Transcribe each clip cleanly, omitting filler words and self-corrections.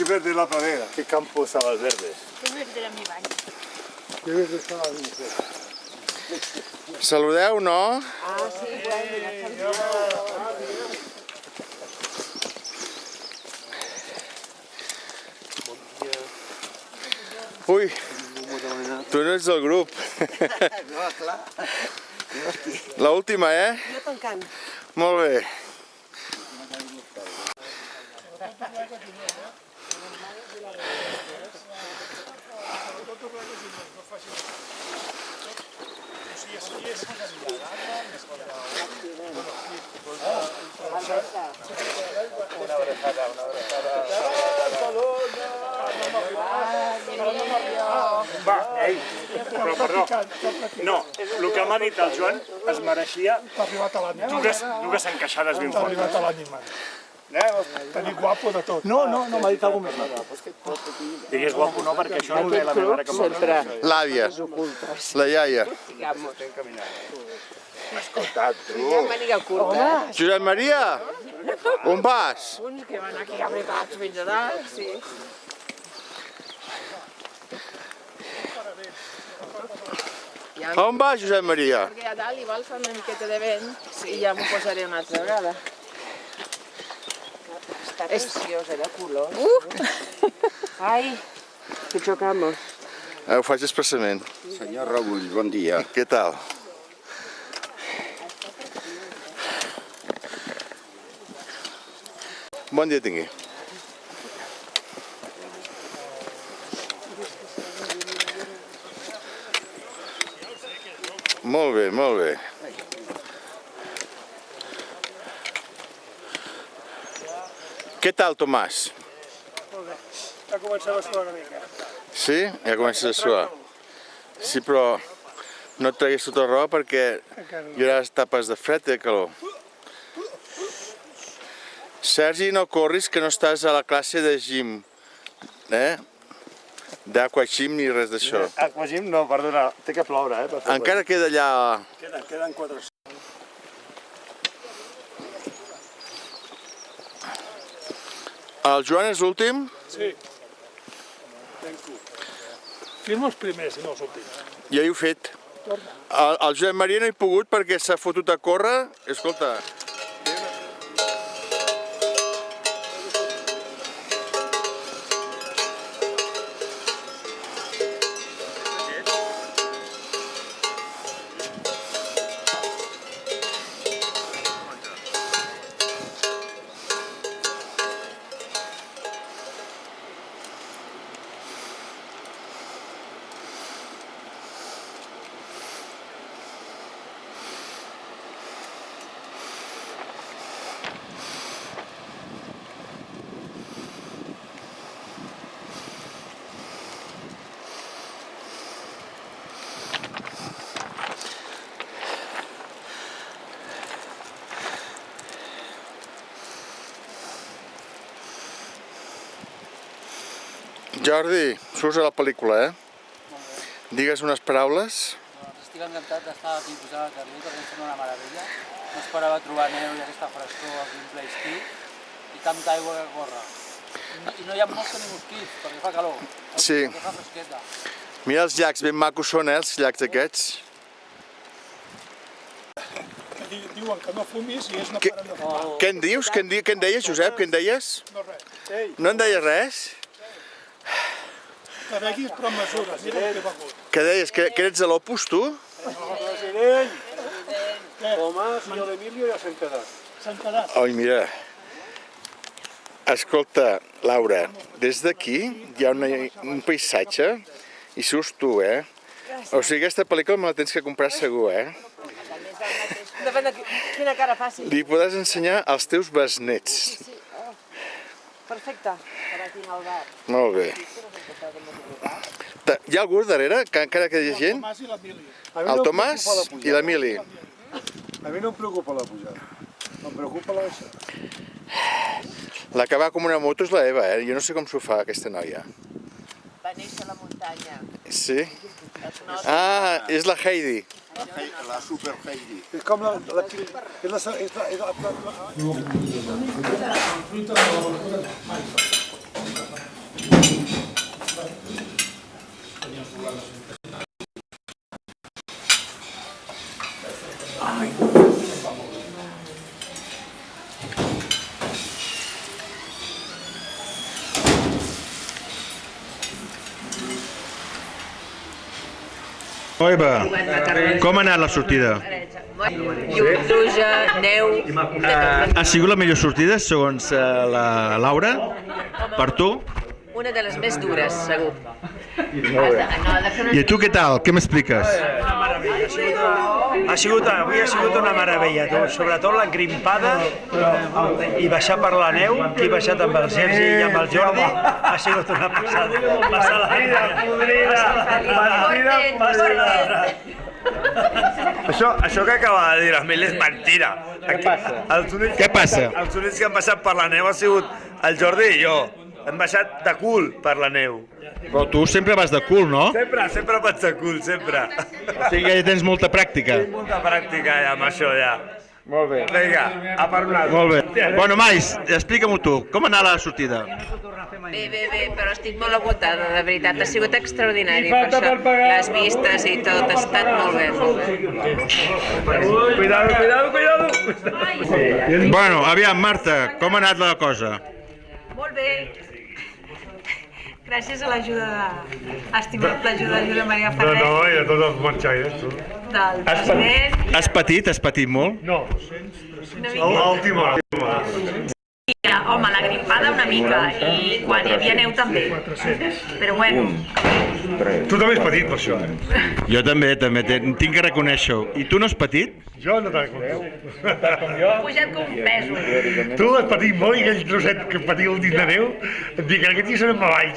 verde la pradera. ¿Qué campo estaba el verde? Que verde era mi bany. Que verde estaba la mujer. Saludeu, no? Ah, sí, bueno, Ui, tu no ets del grup. no, clar. L'última, eh? Jo tancant. Molt bé. Va, ei, però perdó. No, el que m'ha dit el Joan es mereixia T'ha arribat a l'ànima. dues encaixades ben T'ha arribat fortes. a l'ànima. Tenir guapo de tot. No, m'ha dit alguna cosa més. Digues guapo no, perquè això no ho deia la meva mare que Sempre. L'àvia, Ocultes. la iaia. Digamos. Escoltat, tu. Ja màniga curta. Josep Maria, on vas? Uns que van aquí abrigats fins a dalt, sí. Ja, On vas, Josep Maria? perquè a dalt igual fa una miqueta de vent i ja m'ho posaré una altra vegada. Està preciosa de color. Ai, que chocamos. Ho faig expressament. Senyor Raül, bon dia. Què tal? Bon dia tingui. Molt bé, molt bé. Què tal, Tomàs? Ja començava a suar una mica. Sí? Ja comences a suar. Sí, però no et treguis tota la roba perquè hi haurà tapes de fred i de calor. Sergi, no corris, que no estàs a la classe de gym, d'aquagym ni res d'això. Aquagym no, perdona, té que ploure, per fer Encara queda allà... Queden 4. El Joan és l'últim? Sí. Fem els primers i no els últims. Ja ho he fet. El Josep Maria no hi ha pogut perquè s'ha fotut a córrer. Escolta, Jordi, surts a la pel·lícula, Digues unes paraules. Estic encantat d'estar aquí posant al carrer, perquè em sembla una meravella. No esperava trobar neu i aquesta frescor aquí en ple estiu i tanta aigua que corre. I no hi ha mosca ni mosquits, perquè fa calor. Sí. Perquè fa fresqueta. Mira els llacs, ben macos són, els llacs aquests. Diuen que no fumis i ells no paren de fumar. Què en dius? Què en deies, Josep? Què en deies? No res. No en deies res? Que beguis però amb mesures, mira el que he begut. Què deies? Que eres de l'Opus, tu? President! Tomàs i l'Emilio ja s'han quedat. S'han quedat. Ai, mira. Escolta, Laura, des d'aquí hi ha un paisatge i surts tu, O sigui, aquesta pel·lícula me la tens que comprar segur, Depèn de quina cara faci. Li podràs ensenyar als teus besnets. Perfecte. Per aquí al bar. Molt bé. Hi ha algú darrere, que encara que hi ha gent? Tomàs i l'Emili. El Tomàs i l'Emili. A mi no em preocupa la pujada. Em preocupa la baixada. La que va com una moto és la Eva, Jo no sé com s'ho fa, aquesta noia. Va néixer a la muntanya. Sí? Ah, és la Heidi. La Super Heidi. És com la... És la... Oiva, com ha anat la sortida? Pluja, neu... Ha sigut la millor sortida, segons la Laura, per tu? Una de les més dures, segur. I a tu què tal? Què m'expliques? Avui ha sigut una meravella, sobretot la grimpada i baixar per la neu, que he baixat amb el Sergi i amb el Jordi, ha sigut una passada. Passar la vida. Això que acaba de dir l'Emili és mentira. Què passa? Els únics que han passat per la neu ha sigut el Jordi i jo. Hem baixat de cul per la neu. Però tu sempre vas de cul, no? Sempre vaig de cul, sempre. O sigui que ja tens molta pràctica. Tinc molta pràctica ja amb això, ja. Molt bé. Vinga, a per un altre. Molt bé. Bueno, Mais, explica-m'ho tu. Com ha anat la sortida? Bé, però estic molt agotada, de veritat. Ha sigut extraordinari, per això. Les vistes i tot, ha estat molt bé, molt bé. Cuidado. Bueno, aviam, Marta, com ha anat la cosa? Molt bé. Gràcies a l'ajuda estimat l'ajuda de Júlia Maria Ferrer. i a tots els monxaires, tu. Del president. Has patit molt? No, Una mica. a última hora. Home, la grimpada una mica i quan hi havia neu també. Però bueno, Tu també has patit per això, eh? Jo també, tinc que reconèixer-ho. I tu no has patit? Jo no te'n conto. he pujat com un peso. Tu has patit molt i aquell trosset que patia el dit de neu, et dic, aquest dia serà avall.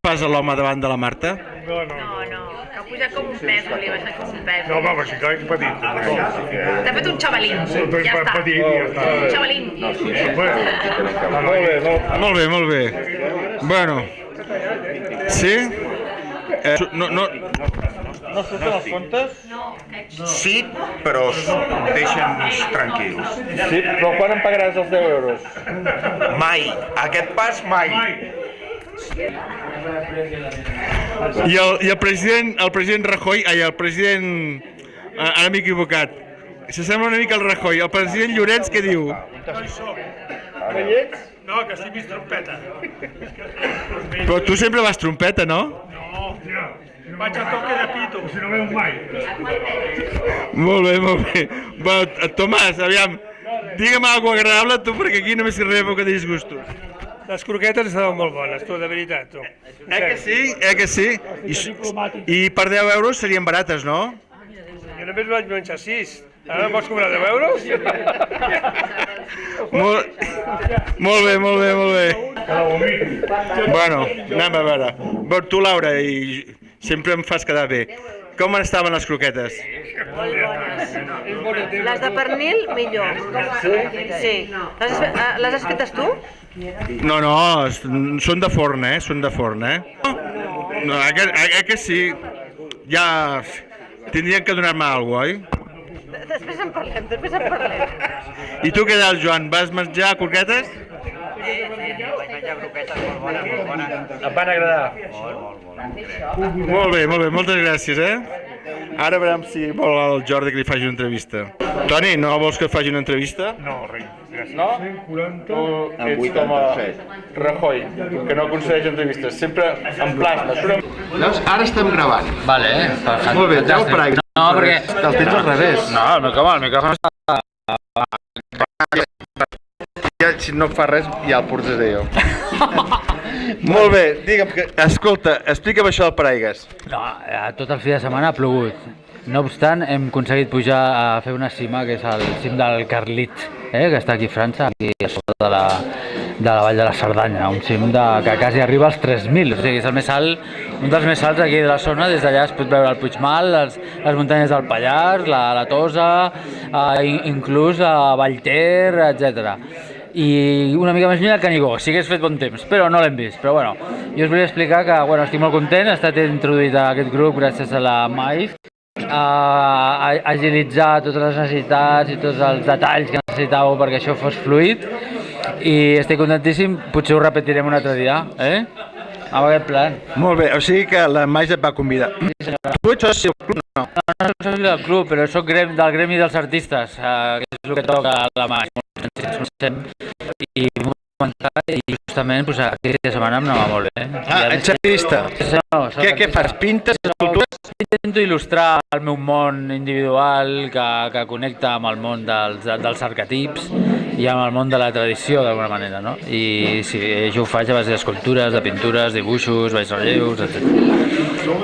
Fas a l'home davant de la Marta? No. No, que ha pujat com un peso, li ha baixat com un peso. No, home, sí que he patit. T'ha fet un xavalín, ja està. Patit i ja està. Un xavalín. Molt bé. Bueno. Sí? No surten els comptes? Sí, però deixa'ns tranquils. Sí, però quan em pagaràs els 10 euros? Mai, aquest pas mai. I el president Rajoy, el president... Ara m'he equivocat. S'assembla una mica al Rajoy. El president Llorenç què diu? No, que estic més trompeta. Però tu sempre vas trompeta, no? No, vaig a toque de pito, si no veu mai. Molt bé. Bueno, Tomàs, aviam, digue'm alguna cosa agradable tu, perquè aquí només rebem que disgustos. Les croquetes estaven molt bones, tu, de veritat, tu. Que sí? I per 10 euros serien barates, no? Jo només vaig menjar 6. Ara em vols cobrar 10 euros? Molt bé. Bueno, anem a veure. Bon, tu, Laura, i sempre em fas quedar bé. Com estaven les croquetes? Les de pernil, millor. Sí. Les has fetes tu? No, són de forn, No, que sí. Ja tindrien que donar-me alguna cosa, oi? Després en parlem. I tu què tal, Joan? Vas menjar croquetes? Vaig menjar croquetes molt bones. Et van agradar? Molt bé, moltes gràcies, Ara veurem si vol el Jordi que li faci una entrevista. Toni, no vols que et faci una entrevista? No, res, gràcies. No? Tu ets com a Rajoy, que no concedeix entrevistes, sempre en plasma. Llavors, ara estem gravant. Vale, perfecte. Molt bé, treu per aigua. No, perquè... El tens al revés. No, el micròfon està... Ja, si no fa res, ja el portaré jo. Molt bé, digue'm que... Escolta, explica'm això del paraigues. No, tot el fi de setmana ha plogut. No obstant, hem aconseguit pujar a fer una cima, que és el cim del Carlit, que està aquí a França, aquí a sota de la vall de la Cerdanya, un cim que quasi arriba als 3.000, o sigui, és el més alt, un dels més alts aquí de la zona. Des d'allà es pot veure el Puigmal, les muntanyes del Pallars, la Tosa, inclús a Vallter, etc. I una mica més lluny del Canigó, sí que has fet bon temps, però no l'hem vist. Però bueno, jo us volia explicar que estic molt content, he estat introduït a aquest grup gràcies a la Mais, a agilitzar totes les necessitats i tots els detalls que necessitàveu perquè això fos fluid, i estic contentíssim. Potser ho repetirem un altre dia, amb aquest plan. Molt bé, o sigui que la Maix et va convidar. Tu ets soci del club, no? No soc del club, però soc del gremi dels artistes, que és el que toca la mà. I m'ho comentar i justament aquesta setmana em anava molt bé. Ets artista. Què fas? Pintes escultures? Intento il·lustrar el meu món individual que connecta amb el món dels arquetips i amb el món de la tradició d'alguna manera, no? I sí, jo ho faig a base d'escultures, de pintures, dibuixos, baixrelleus, etc.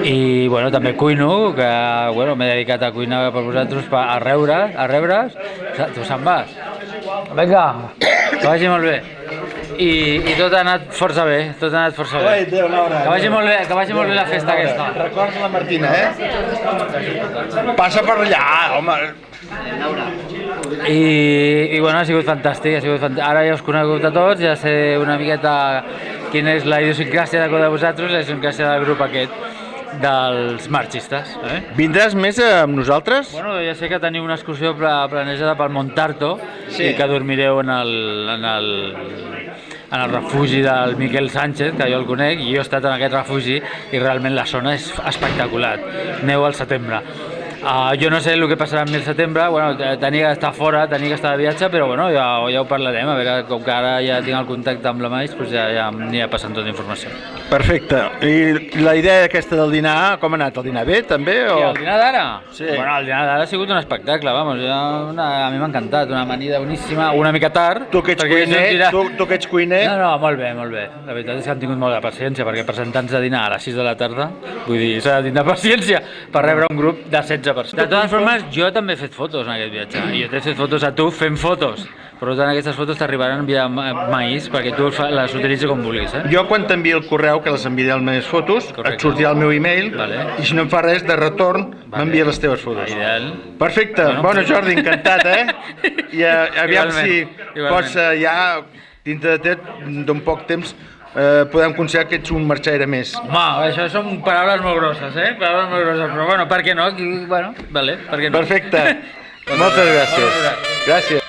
I bueno, també cuino, que bueno, m'he dedicat a cuinar per vosaltres, a rebre, tu se'n vas? Vinga, que vagi molt bé. I tot ha anat força bé, tot ha anat força bé. Que vagi molt bé la festa aquesta. Recorda la Martina, Passa per allà, home. I bueno, ha sigut fantàstic, Ara ja us conegut a tots, ja sé una miqueta quina és la idiosincràsia de vosaltres, la idiosincràsia del grup aquest dels marxistes. Vindràs més amb nosaltres? Bueno, ja sé que teniu una excursió planejada pel Montarto i que dormireu en el refugi del Miquel Sánchez, que jo el conec, i jo he estat en aquest refugi i realment la zona és espectacular. Neu al setembre. Jo no sé el que passarà el setembre, bueno, tenia que estar fora, tenia que estar de viatge, però bueno, ja ho parlarem, a veure, com que ara ja tinc el contacte amb la Maix, doncs ja m'anirà passant tota la informació. Perfecte. I la idea aquesta del dinar, com ha anat? El dinar bé, també? I el dinar d'ara? Sí. Bueno, el dinar d'ara ha sigut un espectacle, vamos, a mi m'ha encantat, una amanida boníssima, una mica tard. Tu que ets cuiner, tu que ets cuiner... No, molt bé. La veritat és que han tingut molta paciència, perquè presentar-nos a dinar a les 6 de la tarda, vull dir, s'ha de tindre paciència per rebre un grup de 16 persones. De totes formes, jo també he fet fotos en aquest viatge, i jo t'he fet fotos a tu fent fotos. Per tant, aquestes fotos t'arribaran via Maïs, perquè tu les utilitzis com vulguis. Jo, quan t'enviï el correu, que les enviaré les meves fotos, et sortirà el meu e-mail, i si no em fa res de retorn, m'envia les teves fotos. Ideal. Perfecte. Bueno, Jordi, encantat, I aviam si pots ja, dintre de d'un poc temps, podem considerar que ets un marxaire més. Home, això són paraules molt grosses, Paraules molt grosses, però bueno, per què no? Bueno, vale, per què no? Perfecte. Moltes gràcies. Gràcies.